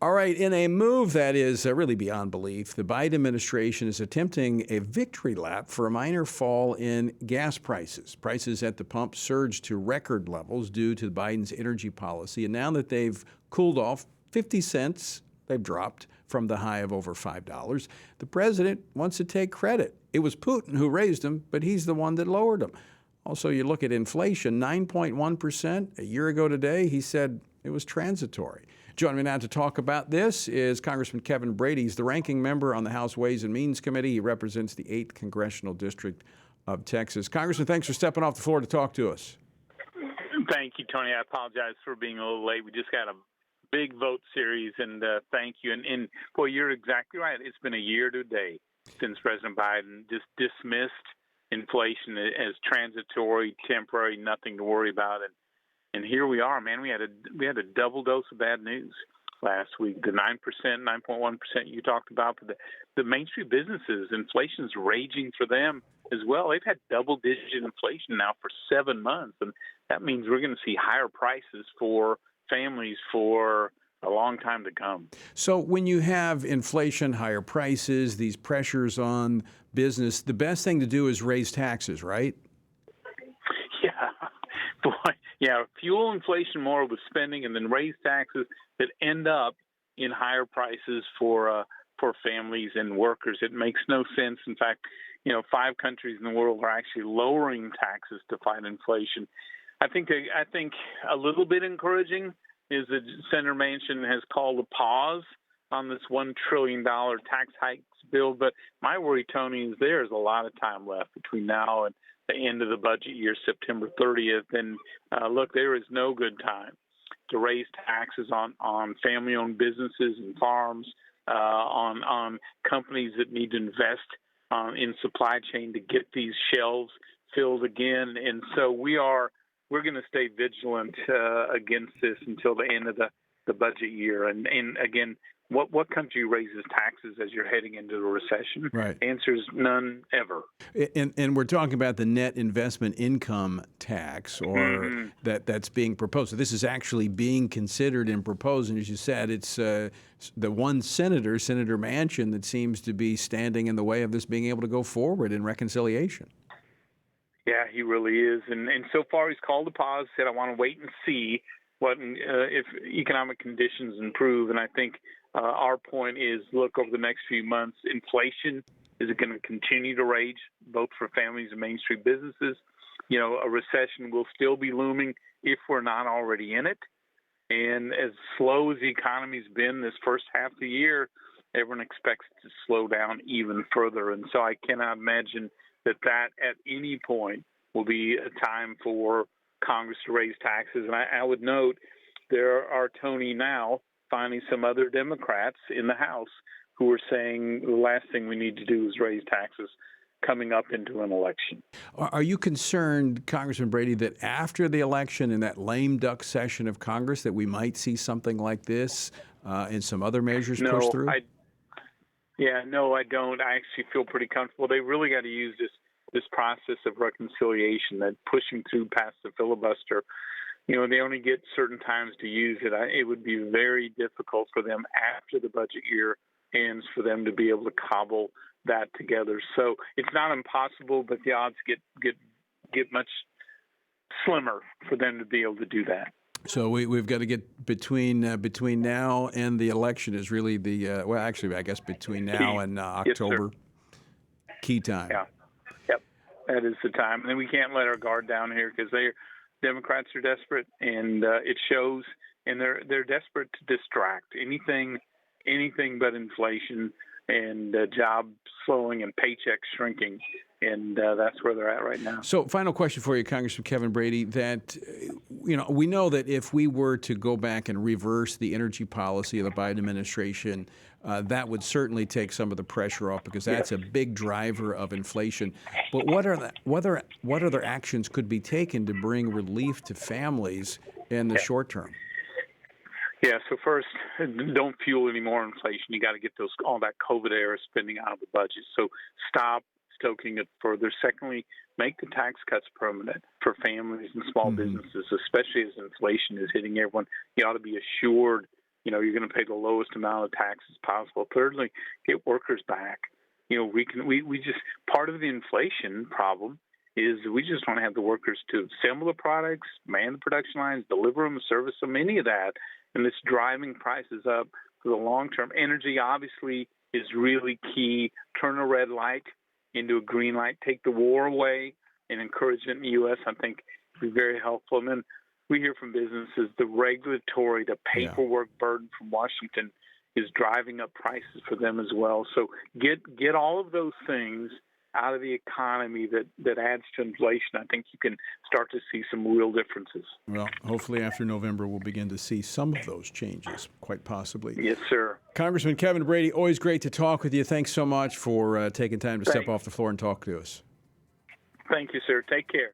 All right, in a move that is really beyond belief, the Biden administration is attempting a victory lap for a minor fall in gas prices. Prices at the pump surged to record levels due to Biden's energy policy, and now that they've cooled off 50 cents, they've dropped from the high of over $5. The president wants to take credit. It was Putin who raised them, but he's the one that lowered them. Also, you look at inflation, 9.1%. A year ago today, he said it was transitory. Joining me now to talk about this is Congressman Kevin Brady. He's the ranking member on the House Ways and Means Committee. He represents the 8th Congressional District of Texas. Congressman, thanks for stepping off the floor to talk to us. Thank you, Tony. I apologize for being a little late. We just got a big vote series, and thank you. And boy, you're exactly right. It's been a year today since President Biden just dismissed inflation as transitory, temporary, nothing to worry about. And here we are, man. We had a double dose of bad news last week. The 9%, 9.1% you talked about, but the Main Street businesses, inflation's raging for them as well. They've had double-digit inflation now for 7 months, and that means we're going to see higher prices for families for a long time to come. So when you have inflation, higher prices, these pressures on business, the best thing to do is raise taxes, right? Yeah, boy. Yeah, fuel inflation more with spending and then raise taxes that end up in higher prices for families and workers. It makes no sense. In fact, 5 countries in the world are actually lowering taxes to fight inflation. I think a little bit encouraging is that Senator Manchin has called a pause on this $1 trillion tax hikes bill. But my worry, Tony, is there's a lot of time left between now and the end of the budget year, September 30th. And look, there is no good time to raise taxes on family-owned businesses and farms, on companies that need to invest in supply chain to get these shelves filled again. And so we're going to stay vigilant against this until the end of the budget year. And again, what country raises taxes as you're heading into a recession? Right. Answer is none ever. And we're talking about the net investment income tax, or that's being proposed. So this is actually being considered and proposed. And as you said, it's the one senator, Senator Manchin, that seems to be standing in the way of this being able to go forward in reconciliation. Yeah, he really is. And so far he's called a pause, said, I want to wait and see what if economic conditions improve. And I think our point is, look, over the next few months, inflation is going to continue to rage, both for families and Main Street businesses. A recession will still be looming if we're not already in it. And as slow as the economy's been this first half of the year, everyone expects it to slow down even further. And so I cannot imagine that at any point will be a time for Congress to raise taxes. And I would note there are, Tony, now finding some other Democrats in the House who are saying the last thing we need to do is raise taxes coming up into an election. Are you concerned, Congressman Brady, that after the election in that lame duck session of Congress that we might see something like this and some other measures pushed through? No, I don't. I actually feel pretty comfortable. They really got to use this process of reconciliation, that pushing through past the filibuster. They only get certain times to use it. It would be very difficult for them after the budget year ends for them to be able to cobble that together. So it's not impossible, but the odds get much slimmer for them to be able to do that. So we've got to get between now and the election is really I guess between now and October, yes, key time. Yeah, yep, that is the time. And then we can't let our guard down here because Democrats are desperate, and it shows. And they're desperate to distract anything but inflation and jobs slowing and paychecks shrinking. And that's where they're at right now. So final question for you, Congressman Kevin Brady, that, we know that if we were to go back and reverse the energy policy of the Biden administration, that would certainly take some of the pressure off because that's a big driver of inflation. But what other actions could be taken to bring relief to families in the short term? Yeah, so first, don't fuel any more inflation. You got to get all that COVID-era spending out of the budget. So stop stoking it further. Secondly, make the tax cuts permanent for families and small businesses, especially as inflation is hitting everyone. You ought to be assured You're going to pay the lowest amount of taxes possible. Thirdly, get workers back. We just, part of the inflation problem is we just want to have the workers to assemble the products, man the production lines, deliver them, service them, any of that. And it's driving prices up for the long term. Energy obviously is really key. Turn a red light into a green light, take the war away, and encourage it in the U.S. I think would be very helpful. And then we hear from businesses the regulatory, the paperwork burden from Washington is driving up prices for them as well. So get all of those things out of the economy that adds to inflation. I think you can start to see some real differences. Well, hopefully after November we'll begin to see some of those changes, quite possibly. Yes, sir. Congressman Kevin Brady, always great to talk with you. Thanks so much for taking time to step off the floor and talk to us. Thank you, sir. Take care.